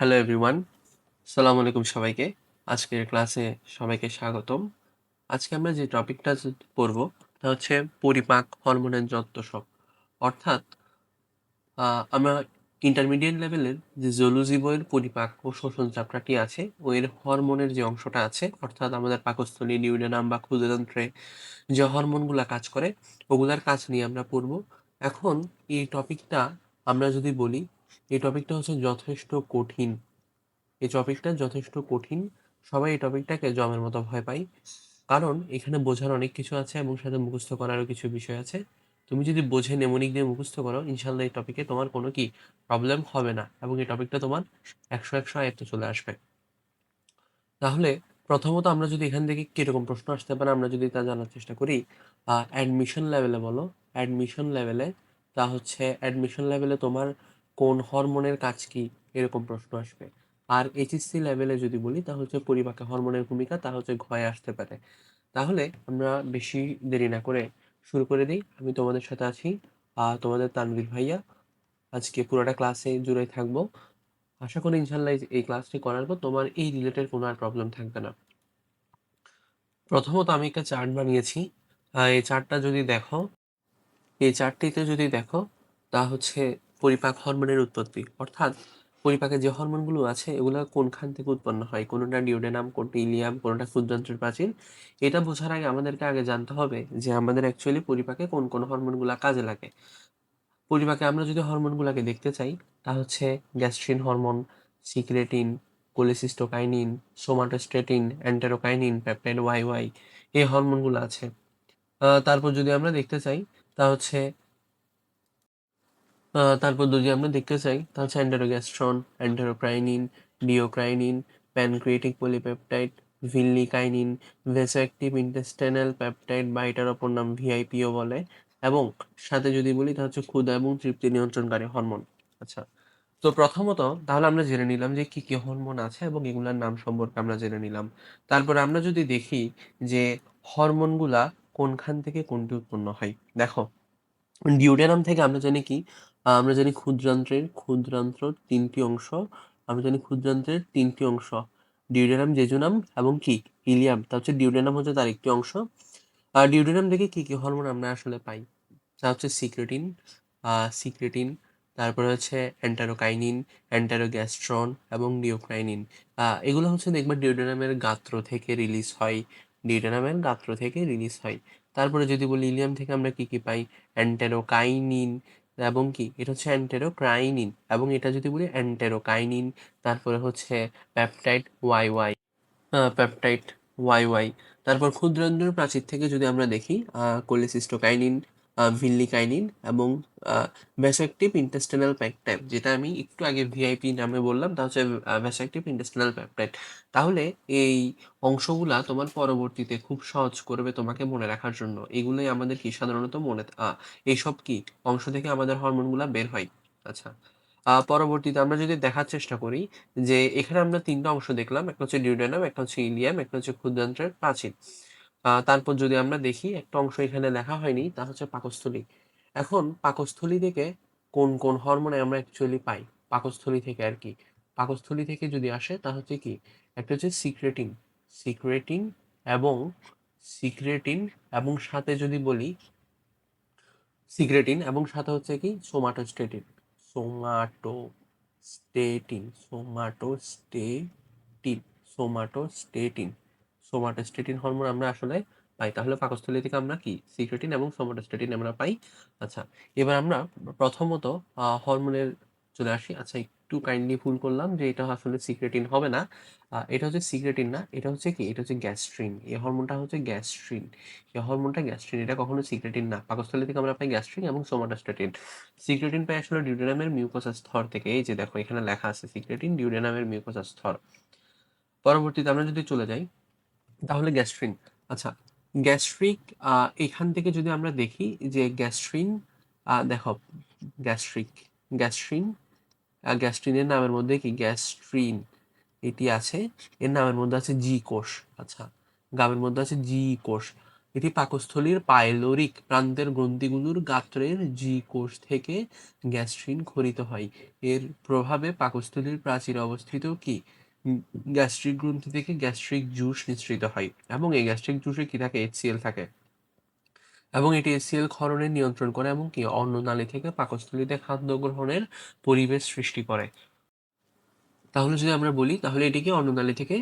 Hello everyone, আসসালামু আলাইকুম সবাইকে। আজকের ক্লাসে সবাইকে স্বাগতম। আজকে আমরা যে টপিকটা পড়ব তা হচ্ছে পরিপাক হরমোনের যত্তসব। অর্থাৎ আমরা ইন্টারমিডিয়েট লেভেলের যে জুলজি বইয়ের পরিপাক ও শ্বসন চ্যাপ্টারটি আছে, এর হরমোনের যে অংশটা আছে অর্থাৎ আমাদের পাকস্থলী, ডিউডেনাম বা ক্ষুদ্রতন্ত্রে যে হরমোনগুলা কাজ করে ওগুলার কাজ নিয়ে আমরা পড়ব। এখন এই টপিকটা আমরা যদি বলি, এই টপিকটা হচ্ছে যথেষ্ট কঠিন। এই টপিকটা যথেষ্ট কঠিন। সবাই এই টপিকটাকে জমের মতো ভয় পায়। কারণ এখানে বোঝার অনেক কিছু আছে এবং সাথে মুখস্থ করারও কিছু বিষয় আছে। তুমি যদি বোঝে নেমোনিক দিয়ে মুখস্থ করো, ইনশাল্লাহ এই টপিকে তোমার কোনো কি প্রবলেম হবে না এবং এই টপিকটা তোমার 100 আয়ত্তে চলে আসবে। তাহলে প্রথমত আমরা যদি এখান থেকে কিরকম প্রশ্ন আসতে পারে আমরা যদি তা জানার চেষ্টা করি, অ্যাডমিশন লেভেলে বলো, অ্যাডমিশন লেভেলে তা হচ্ছে অ্যাডমিশন লেভেলে তোমার কোন হরমোনের কাজ কি, এরকম প্রশ্ন আসবে। আর এইচএসসি লেভেলে যদি বলি তা হচ্ছে পরিপাকে হরমোনের ভূমিকা, তা হচ্ছে ঘয়ে আসতে পারে। তাহলে আমরা বেশি দেরি না করে শুরু করে দিই। আমি তোমাদের সাথে আছি, তোমাদের তানভীর ভাইয়া। আজকে পুরোটা ক্লাসে জুড়ে থাকবো। আশা করি ইনশাল্লাহ এই ক্লাসটি করার পর তোমার এই রিলেটেড কোনো আর প্রবলেম থাকবে না। প্রথমত আমি একটা চার্ট বানিয়েছি। এই চার্টটা যদি দেখো, এই চার্টটিতে যদি দেখো তা হচ্ছে পরিপাক হরমোনের উৎপত্তি, অর্থাৎ পরিপাকের যে হরমোনগুলো আছে এগুলো কোনখান থেকে উৎপন্ন হয়, কোনোটা ডিউডেনাম, কোনটা ইলিয়াম, কোনটা ক্ষুদ্রান্ত্রের প্রাচীর। এটা বোঝার আগে আমাদেরকে আগে জানতে হবে যে আমাদের অ্যাকচুয়ালি পরিপাকে কোন কোন হরমোনগুলো কাজে লাগে। পরিপাকে আমরা যদি হরমোনগুলোকে দেখতে চাই তা হচ্ছে gastrin hormone, secretin, cholecystokinin, somatostatin, enterokinin, peptide Y Y, এই হরমোনগুলো আছে। তারপর যদি আমরা দেখতে চাই তা হচ্ছে এন্টেরোগ্যাস্ট্রন, এন্টেরোক্রাইনিন, ডিওক্রাইনিন, প্যানক্রিয়েটিক পলিপেপটাইড, ভিল্লিকাইনিন, ভেসোঅ্যাক্টিভ ইন্টেস্টিনাল পেপটাইড বা এটার অপর নাম ভিআইপিও বলে। এবং সাথে যদি বলি তা হচ্ছে ক্ষুধা এবং তৃপ্তি নিয়ন্ত্রণকারী হরমোন। আচ্ছা, তো প্রথমত তাহলে আমরা জেনে নিলাম যে কি কি হরমোন আছে এবং এগুলার নাম সম্পর্কে আমরা জেনে নিলাম। তারপরে আমরা যদি দেখি যে হরমোনগুলা কোনখান থেকে কোনটি উৎপন্ন হয়, দেখো ডিউটেরাম থেকে আমরা জানি কি, আমরা জানি ক্ষুদ্রান্ত্র তিনটি অংশ। আমরা জানি ক্ষুদ্রান্ত্রের তিনটি অংশ, ডিউটেরাম, জেজুনাম এবং কি ইলিয়াম। তা হচ্ছে ডিউটেরাম হচ্ছে তার একটি অংশ। আর ডিউটেরাম থেকে কি কি হরমোন আমরা আসলে পাই, তা হচ্ছে সিক্রেটিন, তারপরে হচ্ছে এন্টারোকাইনিন, এন্টারোগ্যাস্ট্রন এবং ডিওক্রাইনিন। এগুলো হচ্ছে দেখবা ডিউটেরামের গাত্র থেকে রিলিজ হয়, ডিউটেরামের গাত্র থেকে রিলিজ হয়। তারপরে যদি বলি ইলিয়াম থেকে আমরা কি কি পাই, এন্টেরোকাইনিন এবং কি এটা হচ্ছে এন্টেরোক্রাইনিন, এবং এটা যদি বলি এন্টেরোকাইনিন, তারপরে হচ্ছে peptide Y Y, peptide Y Y. তারপর ক্ষুদ্রান্ত্রের প্রাচীর থেকে যদি আমরা দেখি কোলেসিস্টোকাইনিন, ভিল্লিকাইনিন এবং ভ্যাসোঅ্যাক্টিভ ইন্টেস্টিনাল পেপটাইড, যেটা আমি একটু আগে ভিআইপি নামে বললাম, তা হচ্ছে ভ্যাসোঅ্যাক্টিভ ইন্টেস্টিনাল পেপটাইড। তাহলে এই অংশগুলা তোমার পরবর্তীতে খুব সহজ করবে তোমাকে মনে রাখার জন্য। এগুলোই আমাদের কি সাধারণত এইসব কি অংশ থেকে আমাদের হরমোনগুলা বের হয়। আচ্ছা, পরবর্তীতে আমরা যদি দেখার চেষ্টা করি যে এখানে আমরা ৩ টা অংশ দেখলাম। একটা হচ্ছে ডিউডেনাম, একটা হচ্ছে ইলিয়াম, একটা হচ্ছে ক্ষুদ্রান্ত্রের প্রাচীর। তারপর যদি আমরা দেখি একটা অংশ এখানে লেখা হয়নি, তা হচ্ছে পাকস্থলী। এখন পাকস্থলী থেকে কোন কোন হরমোন আমরা অ্যাকচুয়ালি পাই, পাকস্থলী থেকে আর কি। পাকস্থলী থেকে যদি আসে তা হচ্ছে কি, একটা হচ্ছে সিক্রেটিন এবং সিক্রেটিন এবং সাথে যদি বলি সাথে হচ্ছে কি সোমাটোস্টেটিন সোমাটোস্টেটিন সোমাটোস্টেটিন সোমাটোস্টেটিন হরমোন আমরা আসলে পাই। তাহলে পাকস্থলী থেকে আমরা কি সিক্রেটিন এবং সোমাটোস্টেটিন আমরা পাই। আচ্ছা, এবার আমরা প্রথমত হরমোনের চলে আসি। আচ্ছা, একটু কাইন্ডলি ভুল করলাম যে এটা আসলে সিক্রেটিন হবে না। এটা হচ্ছে সিক্রেটিন না, এটা হচ্ছে কি, এটা হচ্ছে গ্যাস্ট্রিন। এই হরমোনটা হচ্ছে গ্যাস্ট্রিন, এই হরমোনটা গ্যাস্ট্রিন, এটা কখনো সিক্রেটিন না। পাকস্থলী থেকে আমরা পাই গ্যাস্ট্রিন এবং সোমাটোস্টেটিন। সিক্রেটিন পাই আসলে ডিউডেনামের মিউকোসা স্তর থেকে। এই যে দেখো এখানে লেখা আছে সিক্রেটিন ডিউডেনামের মিউকোসা স্তর। পরবর্তীতে আমরা যদি চলে যাই তাহলে গ্যাস্ট্রিন। আচ্ছা, গ্যাস্ট্রিক, এখান থেকে যদি আমরা দেখি যে গ্যাস্ট্রিন, দেখো গ্যাস্ট্রিক গ্যাস্ট্রিন গ্যাস্ট্রিনের নামের মধ্যে কি গ্যাস্ট্রিন এটি আছে, এর নামের মধ্যে আছে জি কোষ। আচ্ছা, গাবের মধ্যে আছে জি কোষ। এটি পাকস্থলীর পাইলোরিক প্রান্তের গ্রন্থিগুলোর গাত্রের জি কোষ থেকে গ্যাস্ট্রিন ক্ষরিত হয়। এর প্রভাবে পাকস্থলীর প্রাচীরে অবস্থিত কি গ্যাস্ট্রিক গ্রন্থি থেকে গ্যাস্ট্রিক জুস নিঃসৃত হয় এবং এই গ্যাস্ট্রিক জুসে কি থাকে, HCl থাকে এবং এটি HCl ক্ষরণে নিয়ন্ত্রণ করে এবং কি অন্ননালী থেকে পাকস্থলীতে খাদ্য গ্রহণের পরিবেশ সৃষ্টি করে। তাহলে যদি আমরা বলি তাহলে এটিকে অন্ননালী থেকে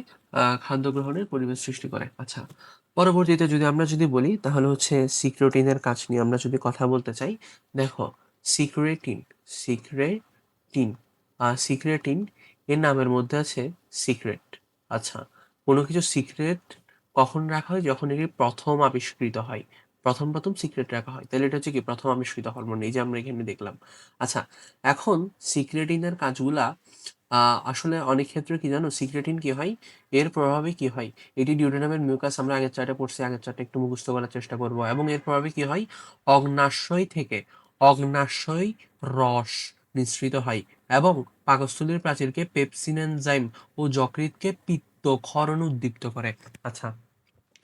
খাদ্য গ্রহণের পরিবেশ সৃষ্টি করে। আচ্ছা, পরবর্তীতে যদি বলি তাহলে হচ্ছে সিক্রেটিনের কাজ নিয়ে আমরা যদি কথা বলতে চাই। দেখো, সিক্রেটিন সিক্রেটিন সিক্রেটিন এর নামের মধ্যে আছে সিক্রেট। আচ্ছা, কোনো কিছু সিক্রেট কখন রাখা হয়? যখন এটি প্রথম আবিষ্কৃত হয়, প্রথম সিক্রেট রাখা হয়। তাহলে এটা হচ্ছে কি প্রথম আবিষ্কৃত হরমোন, এই যে আমরা এখানে দেখলাম। আচ্ছা, এখন সিক্রেটিনের কাজগুলা আসলে অনেক ক্ষেত্রে কি জানো, সিক্রেটিন কি হয়, এর প্রভাবে কি হয়, এটি ডিউওডেনামের মিউকাস, আমরা আগের চার্টে পড়ছি, আগের চার্টে একটু মুখস্থ করার চেষ্টা করব, এবং এর প্রভাবে কি হয়, অগ্নাশয় রস নিঃসৃত হয় এবং পাকস্থলীর প্রাচীরকে পেপসিন এনজাইম ও যকৃৎকে পিত্ত ক্ষরণ উদ্দীপ্ত করে। আচ্ছা,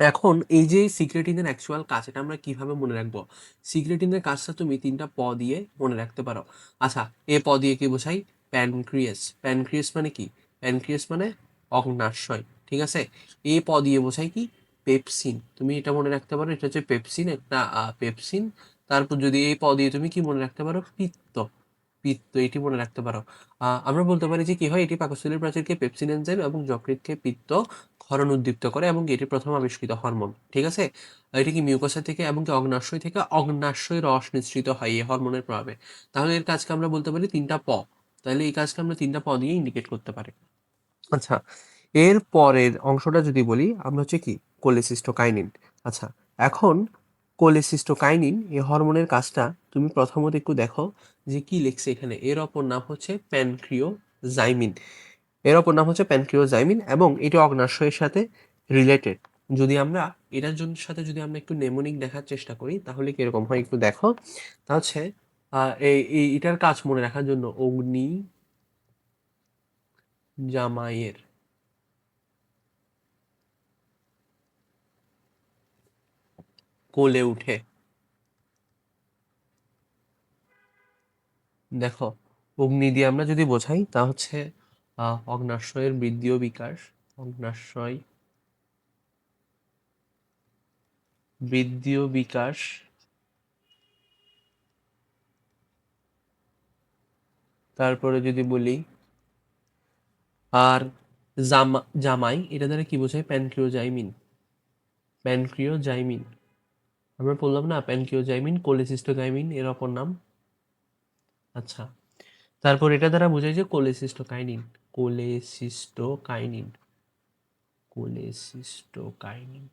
এখন এই যে সিক্রেটিনের অ্যাকচুয়াল কাজ, এটা আমরা কিভাবে মনে রাখবো? সিক্রেটিনের কাজটা তুমি 3টা প দিয়ে মনে রাখতে পারো। আচ্ছা, এ প দিয়ে কি বোঝাই? প্যানক্রিয়াস। প্যানক্রিয়াস মানে কি? প্যানক্রিয়াস মানে অগ্নাশয়, ঠিক আছে। এ প দিয়ে বোঝাই কি? পেপসিন। তুমি এটা মনে রাখতে পারো, এটা হচ্ছে পেপসিন, একটা পেপসিন। তারপর যদি এই প দিয়ে তুমি কি মনে রাখতে পারো? পিত্ত। এটি মনে রাখতে পারো। আমরা বলতে পারি যে কি হয়, এটি পাকস্থলীর প্রাচীরকে পেপসিন এনজাইম এবং যকৃৎকে পিত্ত ক্ষরণ উদ্দীপ্ত করে এবং এটি প্রথম আবিষ্কৃত হরমোন, ঠিক আছে। এটি কি মিউকোসা থেকে এবং কি অগ্নাশয় থেকে অগ্নাশয় রস নিঃসৃত হয় এই হরমোনের প্রভাবে। তাহলে এর কাজকে আমরা বলতে পারি 3টা প। তাহলে এই কাজকে আমরা 3টা প দিয়ে ইন্ডিকেট করতে পারি। আচ্ছা, এর পরের অংশটা যদি বলি আমরা হচ্ছে কি কোলেসিস্টোকাইনিন। আচ্ছা, এখন কোলেসিস্টোকাইনিন এই হরমোনের কাজটা তুমি প্রথমত একটু দেখো যে কি লিখছে এখানে। এর অপর নাম হচ্ছে প্যানক্রিওজাইমিন। এবং এটি অগ্নাশয়ের সাথে রিলেটেড। যদি আমরা এটার জন্য সাথে যদি আমরা একটু নেমোনিক দেখার চেষ্টা করি তাহলে কিরকম হয় একটু দেখো। তা হচ্ছে এটার কাজ মনে রাখার জন্য অগ্নি জামাইয়ের কোলে উঠে। দেখো, অগ্নি দিয়ে আমরা যদি বোঝাই তা হচ্ছে অগ্নাশয়ের বৃদ্ধি ও বিকাশ, অগ্নাশয় বৃদ্ধি ও বিকাশ। তারপরে যদি বলি আর জামাই, এটা দ্বারা কি বোঝায়? প্যানক্রিওজাইমিন। আমরা বললাম না, প্যানক্রিওজাইমিন কোলেসিস্টোকাইমিন এর অপর নাম। আচ্ছা, তারপর এটা দ্বারা বোঝায় যে কোলেসিস্টোকাইনিন। কোলেসিস্টোকাইনিন কোলেসিস্টোকাইনিন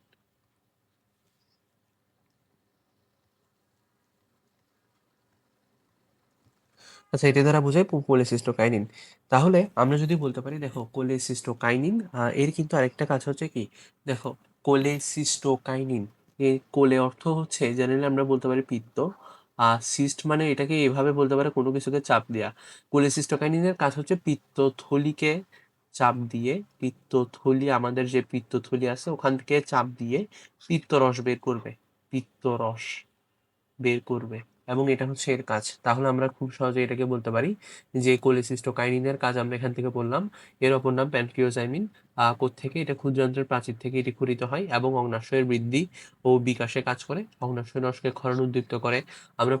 আচ্ছা, এটা দ্বারা বোঝায় কোলেসিস্টোকাইনিন। তাহলে আমরা যদি বলতে পারি, দেখো কোলেসিস্টোকাইনিন এর কিন্তু আরেকটা কাজ হচ্ছে কি, দেখো কোলেসিস্টোকাইনিন এর কোলে অর্থ হচ্ছে জেনারেলি আমরা বলতে পারি পিত্ত, আর সিস্ট মানে এটাকে এভাবে বলতে পারে কোনো কিছুকে চাপ দেয়া। কোলেসিস্টোকাইনিনের কাজ হচ্ছে পিত্তথলিকে চাপ দিয়ে, পিত্তথলি, আমাদের যে পিত্তথলি আছে ওখান থেকে চাপ দিয়ে পিত্তরস বের করবে, পিত্তরস বের করবে এবং এটা হচ্ছে এর কাজ। তাহলে আমরা খুব সহজে এটাকে বলতে পারি যে কোলেসিস্টোকাইনিনের কাজ আমরা এখান থেকে বললাম। এর অপর নাম প্যানক্রিওজাইমিন। কোত্থেকে? এটা ক্ষুদ্রান্ত্রের প্রাচীর থেকে এটি ক্ষরিত হয় এবং অগ্নাশয়ের বৃদ্ধি ও বিকাশে কাজ করে, অগ্নাশয় রসকে ক্ষরণ উদ্দীপ্ত করে। আমরা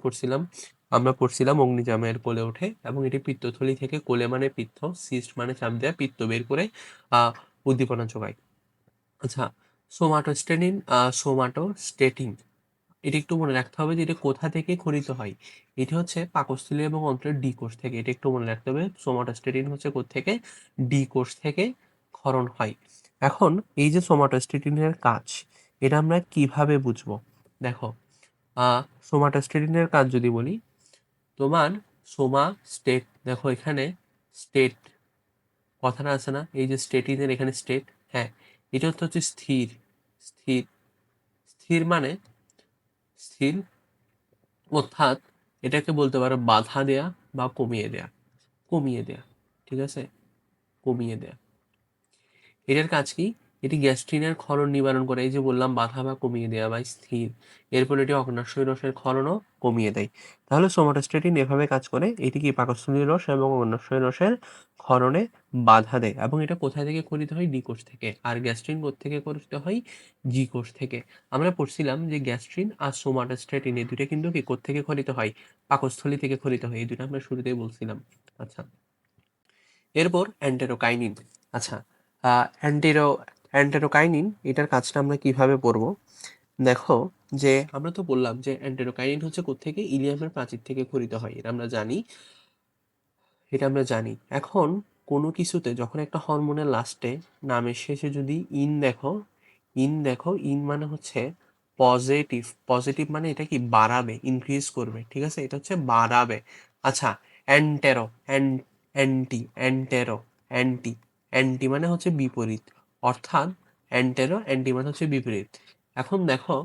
পড়ছিলাম অগ্নিজামের কোলে ওঠে এবং এটি পিত্তথলি থেকে, কোলে মানে পিত্ত, সিস্ট মানে চাপ দেয়া, পিত্ত বের করে উদ্দীপনা যোগায়। আচ্ছা, সোমাটোস্টেটিন এটা একটু মনে রাখতে হবে যে এটা কোথা থেকে ক্ষরিত হয়। এটি হচ্ছে পাকস্থলী এবং অন্ত্রের ডি কোষ থেকে। এটা একটু মনে রাখতে হবে, সোমাটোস্টেটিন হচ্ছে কোত্থেকে? ডি কোষ থেকে ক্ষরণ হয়। এখন এই যে সোমাটোস্টেটিনের কাজ, এটা আমরা কিভাবে বুঝবো? দেখো, সোমাটোস্টেটিনের কাজ যদি বলি, তোমার দেখো এখানে স্টেট কথাটা আছে না, এই যে স্টেটিনের এখানে স্টেট, হ্যাঁ, এটা হচ্ছে স্থির। স্থির স্থির মানে স্থির, অর্থাৎ এটাকে বলতে পারো বাধা দেয়া বা কমিয়ে দেয়া। কমিয়ে দেয়া, ঠিক আছে, কমিয়ে দেয়া। এটার কাজ কি? এটি গ্যাস্ট্রিনের ক্ষরণ নিবারণ করে, এই যে বললাম বাধা বা কমিয়ে দেওয়া বা স্থির। এরপর এটি অগ্ন্যাশয় রসের ক্ষরণও কমিয়ে দেয়। তাহলে সোমাটোস্ট্যাটিন এভাবে কাজ করে, এটি কি পাকস্থলীর রস এবং অগ্ন্যাশয় রসের ক্ষরণে বাধা দেয়। এবং এটা কোথায় থেকে খরিত হয়? ডি কোষ থেকে। আর গ্যাস্ট্রিন থেকে খরিত হয়? জি কোষ থেকে। আমরা পড়ছিলাম যে গ্যাস্ট্রিন আর সোমাটোস্ট্যাটিন এই দুটো কিন্তু কি কোত্থেকে খরিত হয়? পাকস্থলী থেকে খরিত হয়। এই দুটো আমরা শুরুতেই বলছিলাম। আচ্ছা, এরপর এন্টেরোকাইনিন। আচ্ছা, এন্টেরোকাইনিন এটার কাজটা আমরা কিভাবে পড়বো? দেখো, যে আমরা তো বললাম যে এন্টেরোকাইনিন হচ্ছে কোত্থেকে? ইলিয়ামের প্রাচীর থেকে খরিত হয়, এটা আমরা জানি। এখন কোনো কিছুতে যখন একটা হরমোনের লাস্টে নামের শেষে যদি ইন মানে হচ্ছে পজিটিভ। পজিটিভ মানে এটা কি বাড়াবে, ইনক্রিজ করবে, ঠিক আছে? এটা হচ্ছে বাড়াবে। আচ্ছা, antero, anti, antero, anti, anti মানে হচ্ছে বিপরীত, অর্থাৎ অ্যান্টি মানে হচ্ছে বিপরীত। এখন দেখো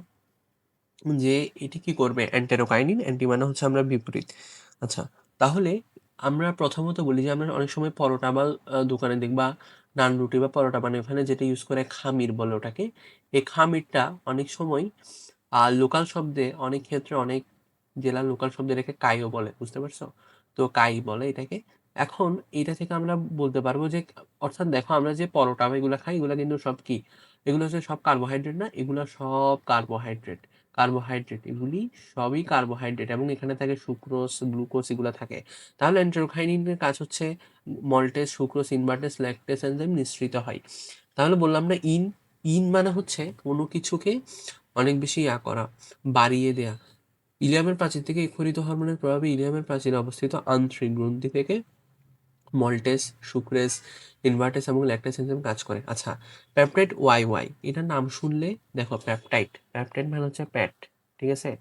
যে এটি কি করবে? এন্টেরোকাইনিন, অ্যান্টি মানে হচ্ছে আমরা বিপরীত। আচ্ছা, তাহলে আমরা প্রথমত বলি যে আমরা অনেক সময় পরোটা বা দোকানে দেখবা নান রুটি বা পরোটা বানাই, ওখানে যেটা ইউজ করে খামির বলে ওটাকে। এই খামিরটা অনেক সময় লোকাল শব্দে, অনেক ক্ষেত্রে অনেক জেলার লোকাল শব্দে এটাকে কাইও বলে, বুঝতে পারছো? তো কাই বলে এটাকে। এখন এটা থেকে আমরা বলতে পারবো যে, অর্থাৎ দেখো আমরা যে পরোটা বা এগুলো খাই, এগুলো কিন্তু সব কি? এগুলো হচ্ছে সব কার্বোহাইড্রেট না? এগুলো সব কার্বোহাইড্রেট। এগুলি সবই কার্বোহাইড্রেট এবং এখানে থাকে সুক্রোজ, গ্লুকোজ, এগুলো থাকে। তাহলে এন্টেরোকাইনিনের কাজ হচ্ছে maltase, sucrose, invertase, lactase enzyme নিঃসৃত হয়। তাহলে বললাম না, ইন মানে হচ্ছে কোনো কিছুকে অনেক বেশি করা, বাড়িয়ে দেয়া। ইলিয়ামের প্রাচীর থেকে ক্ষরিত হরমোনের প্রভাবে ইলিয়ামের প্রাচীরে অবস্থিত আন্ত্রিক গ্রন্থি থেকে মল্টেস, সুক্রেজ, ইনভার্টেস এবং ল্যাকটেস এনজাইম কাজ করে। আচ্ছা, পেপটাইড ওয়াই ওয়াই, এটার নাম শুনলে দেখো, পেপটাইড, পেপটাইড মানে হচ্ছে প্যাট, ঠিক আছে?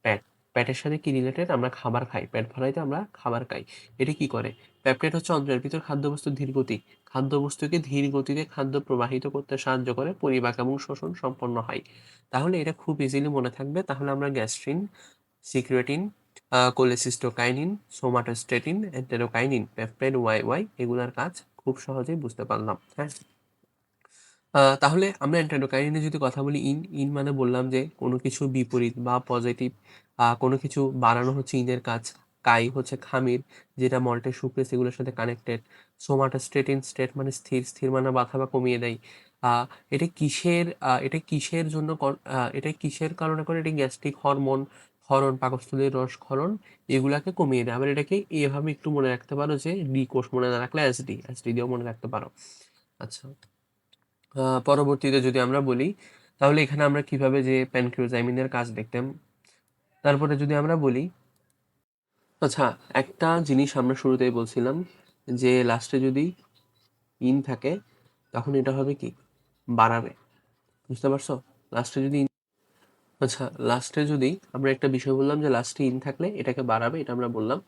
প্যাট, প্যাটের সাথে কি রিলেটেড? আমরা খাবার খাই, পেট ভরাইতে আমরা খাবার খাই। এটি কি করে? পেপটাইড হচ্ছে অন্ত্রের ভিতর খাদ্যবস্তুর ধীর গতি, খাদ্যবস্তুকে ধীর গতিতে খাদ্য প্রবাহিত করতে সাহায্য করে, পরিপাক এবং শোষণ সম্পন্ন হয়। তাহলে এটা খুব ইজিলি মনে থাকবে। তাহলে আমরা gastrin, secretin, cholecystokinin, somatostatin, enterokinin, peptide Y Y এগুলার কাজ খুব সহজেই বুঝতে পারলাম। হ্যাঁ, তাহলে আমরা এন্টেরোকাইনিনের যদি কথা বলি, ইন মানে বললাম যে কোনো কিছু বিপরীত বা পজিটিভ, কোনো কিছু বাড়ানো হচ্ছে ইনের কাজ। কাই হচ্ছে খামির, যেটা মল্টের সুক্রেজ এগুলোর সাথে কানেক্টেড। সোমাটোস্ট্যাটিন, স্টেট মানে স্থির, স্থির মানে বাধা বা কমিয়ে দেয়। এটা কিসের কারণে করে? এটা গ্যাস্ট্রিক হরমোন ক্ষরণ, পাকস্থলীর রস ক্ষরণ, এগুলাকে কমিয়ে দেয়। আবার এটাকে এভাবে একটু মনে রাখতে পারো যে ডি কোষ, মনে না রাখলে এসডি দিয়েও মনে রাখতে পারো। আচ্ছা, পরবর্তীতে যদি আমরা বলি, তাহলে এখানে আমরা কিভাবে যে প্যানক্রিওজাইমিনের কাজ দেখতাম। তারপরে যদি আমরা বলি, আচ্ছা, একটা জিনিস আমরা শুরুতেই বলছিলাম যে লাস্টে যদি ইন থাকে তখন এটা হবে কি? বাড়াবে, বুঝতে পারছো? লাস্টে যদি আচ্ছা, লাস্টে যদি আমরা একটা বিষয় বললাম যে লাস্টে ইন থাকলে এটাকে বাড়াবে, এটা আমরা বললাম।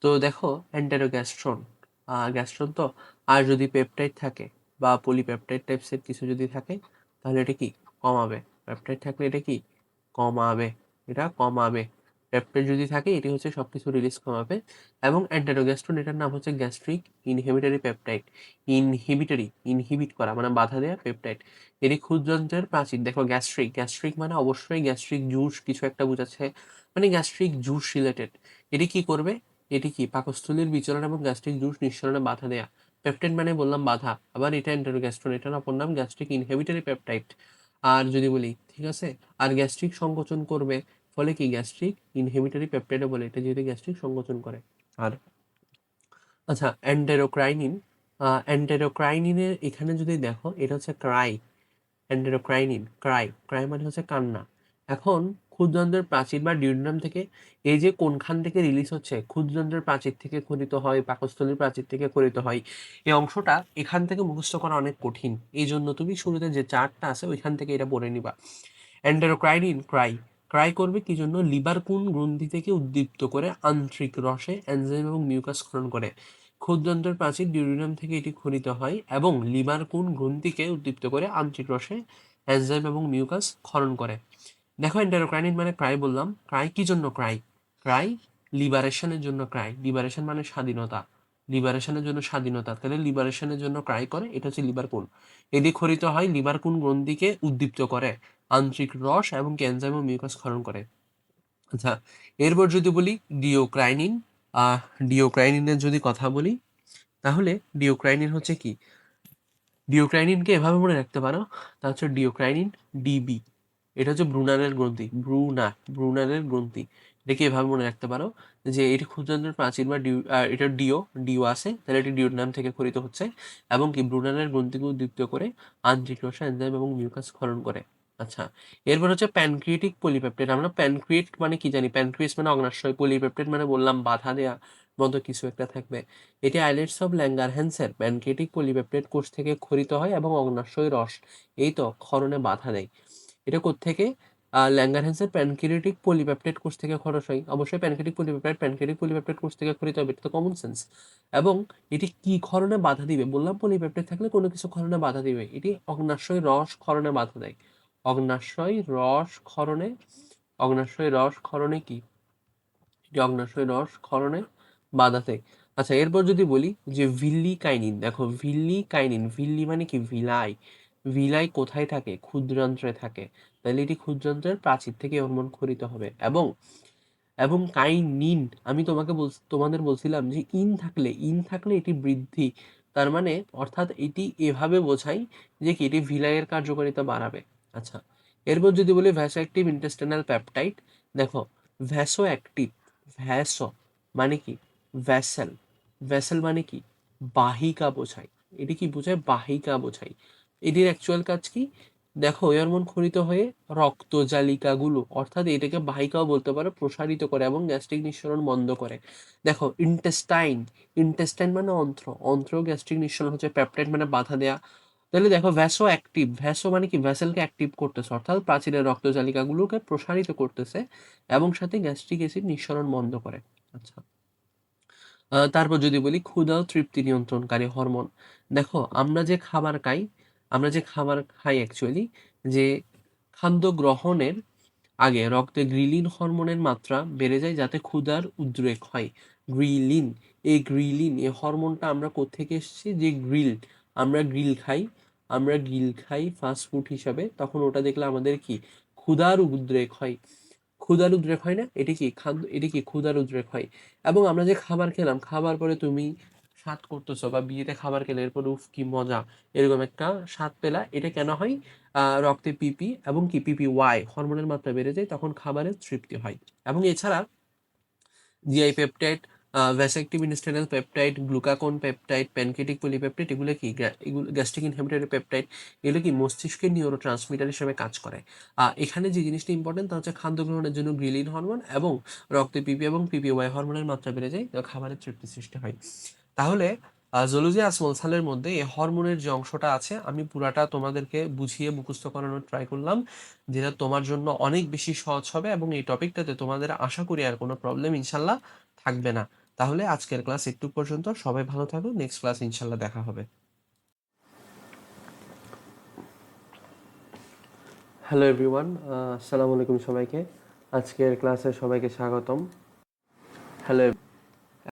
তো দেখো, অ্যান্টেরোগ্যাস্ট্রন, গ্যাস্ট্রন তো, আর যদি পেপটাইড থাকে বা পলিপেপটাইড টাইপসের কিছু যদি থাকে, তাহলে এটা কি? কমাবে। পেপটাইড থাকলে এটা কি? কমাবে, এটা কমাবে। পেপটাইড যদি থাকে, এটি হচ্ছে সবকিছু রিলিজ কমাবে। এবং অ্যান্টেরোগ্যাস্ট্রন, এটার নাম হচ্ছে গ্যাস্ট্রিক ইনহিবিটরি পেপটাইড। ইনহিবিট করা মানে বাধা দেওয়া পেপটাইড। এটি ক্ষুদ্রন্ত্রের প্রাচীর। দেখো, গ্যাস্ট্রিক মানে অবশ্যই গ্যাস্ট্রিক জুস কিছু একটা বোঝাচ্ছে, মানে গ্যাস্ট্রিক জুস রিলেটেড। এটি কি করবে? এটি কি পাকস্থলীর বিচরণ এবং গ্যাস্ট্রিক জুস নিঃসরণে বাধা দেয়া। পেপটাইড মানে বললাম বাধা, আবার এটা এন্টেরোগ্যাস্ট্রন, এটার অপর নাম গ্যাস্ট্রিক ইনহিবিটরি পেপটাইড। আর যদি বলি, ঠিক আছে, আর গ্যাস্ট্রিক সংকোচন করবে, ফলে কি? গ্যাস্ট্রিক ইনহিবিটরি পেপটাইডও বলে, এটা যেহেতু গ্যাস্ট্রিক সংকোচন করে। আর আচ্ছা, এন্টেরোক্রাইনিনের এখানে যদি দেখো, এটা হচ্ছে ক্রাই। এন্টেরোক্রাইনিন, ক্রাই, ক্রাই মানে হচ্ছে কান্না। এখন ক্ষুদ্রান্ত্রের প্রাচীর বা ডিউডিনাম থেকে, এই যে কোনখান থেকে রিলিজ হচ্ছে? ক্ষুদ্রান্ত্রের প্রাচীর থেকে খরিত হয়, পাকস্থলীর প্রাচীর থেকে খরিত হয়। এই অংশটা এখান থেকে মুখস্থ করা অনেক কঠিন, এই জন্য তুমি শুরুতে যে চার্টটা আছে ওইখান থেকে এটা পড়ে নিবা। এন্টেরোক্রাইনিন, ক্রাই, ক্রাই করবে কি জন্য? লিভার কোন গ্রন্থি থেকে উদ্দীপ্ত করে আন্ত্রিক রসে এনজাইম এবং মিউকাস ক্ষরণ করে। ক্ষুদ্রান্ত্রের প্রাচীর ডিউডিনাম থেকে এটি খরিত হয় এবং লিভার কোন গ্রন্থিকে উদ্দীপ্ত করে আন্ত্রিক রসে এনজাইম এবং মিউকাস ক্ষরণ করে। দেখো, এন্টেরোক্রাইনিন মানে ক্রাই বললাম। ক্রাই কি জন্য? ক্রাই লিবারেশনের জন্য ক্রাই। লিবারেশন মানে স্বাধীনতা। লিবারেশনের জন্য স্বাধীনতা, তাহলে লিবারেশনের জন্য ক্রাই করে, এটা হচ্ছে লিভার কোন। এদিক খরিত হয় লিভার কোন গ্রন্থিকে উদ্দীপ্ত করে, আন্তরিক রস এবং এনজাইম ও মিউকাস ক্ষরণ করে। আচ্ছা, এরপর যদি বলি ডিওক্রাইনিন, ডিওক্রাইনিনের যদি কথা বলি, তাহলে ডিওক্রাইনিন হচ্ছে কি, ডিওক্রাইনিনকে এভাবে মনে রাখতে পারো, তা হচ্ছে ডিওক্রাইনিন ডিবি, এটা হচ্ছে ব্রুনারের গ্রন্থি, ব্রুনারের গ্রন্থি, এটাকে এভাবে মনে রাখতে পারো যে এটি ক্ষুদ্রান্তের প্রাচীর বা এটা ডিও আছে, তাহলে এটি ডিওর নাম থেকে খরিত হচ্ছে এবং কি ব্রুনারের গ্রন্থিকে উদ্দীপ্ত করে আন্তরিক রসা, এনজাইম এবং মিউকাস ক্ষরণ করে। আচ্ছা, এরপর হচ্ছে প্যানক্রিয়েটিক পলিপেপটাইড। আমরা প্যানক্রিয়েট মানে কি জানি, প্যানক্রিয়াস মানে অগ্নাশয়, পলিপেপটাইড মানে বললাম বাধা দেয়া মতো কিছু একটা থাকবে। এটি আইলেটস অফ ল্যাঙ্গারহ্যান্সের প্যানক্রিয়েটিক পলিপেপটাইড কোষ থেকে ক্ষরিত হয় এবং অগ্নাশয় রস এই তো ক্ষরণে বাধা দেয়। এটা কোত্থেকে? ল্যাঙ্গারহ্যান্সের প্যানক্রিয়েটিক পলিপেপটাইড কোষ থেকে খরচ হয়। অবশ্যই প্যানক্রিয়েটিক পলিপেপটাইড কোষ থেকে ক্ষরিত হবে, এটা তো কমন সেন্স। এবং এটি কি ক্ষরণে বাধা দিবে? বললাম পলিপেপটাইড থাকলে কোনো কিছু ক্ষরণে বাধা দিবে, এটি অগ্নাশয় রস ক্ষরণে বাধা দেয়। অগ্নাশয় রস ক্ষরণে, অগ্নাশয় রস ক্ষরণে কি, এটি অগ্নাশয় রস ক্ষরণে বাধা দেয়। আচ্ছা, এরপর যদি বলি যে ভিল্লিকাইনিন, দেখো ভিল্লিকাইনিন, ভিল্লি মানে কি ভিলাই, ভিলাই কোথায় থাকে? ক্ষুদ্রান্ত্রে থাকে, তাহলে এটি ক্ষুদ্রান্ত্রের প্রাচীর থেকে হরমোন ক্ষরিত হবে। এবং এবং কাইনিন, আমি তোমাদের বলছিলাম যে ইন থাকলে এটি বৃদ্ধি, তার মানে অর্থাৎ এটি এভাবে বোঝাই যে কি এটি ভিলাইয়ের কার্যকারিতা বাড়াবে। আচ্ছা, এরপর যদি বলি ভ্যাসো অ্যাক্টিভ ইন্টেস্টিনাল পেপটাইড, দেখো ভ্যাসো অ্যাক্টিভ, ভ্যাসো মানে কি ভ্যাসেল, ভ্যাসেল মানে কি বাহিকা বোঝায়, এটি কি বোঝায়? বাহিকা বোঝায়। এটির অ্যাকচুয়াল কাজ কি? দেখো এই হরমোন ক্ষরিত হয়ে রক্তজালিকাগুলো, অর্থাৎ এটাকে বাহিকাও বলতে পারো, প্রসারিত করে এবং গ্যাস্ট্রিক নিঃসরণ বন্ধ করে। দেখো ইন্টেস্টাইন, ইন্টেস্টাইন মানে অন্ত্র, অন্ত্র গ্যাস্ট্রিক নিঃসরণ হচ্ছে, পেপটাইড মানে বাধা দেয়া। তাহলে দেখো ভ্যাসো অ্যাক্টিভ, ভ্যাসো মানে কি ভ্যাসেলকে অ্যাক্টিভ করতেছে, অর্থাৎ প্রাচীরের রক্তজালিকাগুলোকে প্রসারিত করতেছে এবং সাথে গ্যাস্ট্রিক অ্যাসিড নিঃসরণ বন্ধ করে। আচ্ছা, তারপর যদি বলি ক্ষুধা ও তৃপ্তি নিয়ন্ত্রণকারী হরমোন, দেখো আমরা যে খাবার খাই অ্যাকচুয়ালি, যে খাদ্য গ্রহণের আগে রক্তে গ্রিলিন হরমোনের মাত্রা বেড়ে যায় যাতে ক্ষুধার উদ্রেক হয়। গ্রিলিন, এই হরমোনটা আমরা কোত্থেকে এসেছি? যে আমরা গ্রিল খাই ফাস্ট ফুড হিসাবে, তখন ওটা দেখলে আমাদের কি ক্ষুধার উদ্রেক হয়, ক্ষুধার উদ্রেক হয় না? এটি কি ক্ষুধার উদ্রেক হয়। এবং আমরা যে খাবার খেলাম, খাবার পরে তুমি স্বাদ করতেছো বা বিয়েতে খাবার খেলে এরপর উফ কি মজা, এরকম একটা স্বাদ পেলা, এটা কেন হয়? রক্তে পিপি এবং কি পিপিওয়াই হরমোনের মাত্রা বেড়ে যায়, তখন খাবারের তৃপ্তি হয়। এবং এছাড়া GI peptide, vasoactive intestinal peptide, glucagon peptide, pancreatic polypeptide, এগুলো কি এগুলো গ্যাস্ট্রিক ইনহিবিটরি পেপটাইড, এগুলো কি মস্তিষ্কের নিউরো ট্রান্সমিটার হিসেবে কাজ করে। এখানে যে জিনিসটা ইম্পর্টেন্ট তা হচ্ছে খাদ্য গ্রহণের জন্য গ্রিলিন হরমোন এবং রক্তে পিপি এবং পিপিওয়াই হরমোনের মাত্রা বেড়ে যায়, তো খাবারের তৃপ্তি সৃষ্টি হয়। তাহলে জোলজিয়া স্মল সেলের মধ্যে এই হরমোনের যে অংশটা আছে আমি পুরাটা তোমাদেরকে বুঝিয়ে মুখস্থ করানোর ট্রাই করলাম, যেটা তোমার জন্য অনেক বেশি সহজ হবে এবং এই টপিকটাতে তোমাদের আশা করি আর কোনো প্রবলেম ইনশাল্লাহ থাকবে না। তাহলে আজকের ক্লাস একটু পর্যন্ত, সবাই ভালো থাকো, নেক্সট ক্লাস ইনশাল্লাহ দেখা হবে। হ্যালো এভরিওয়ান, আসসালামু আলাইকুম সবাইকে, আজকের ক্লাসে সবাইকে স্বাগতম। হ্যালো।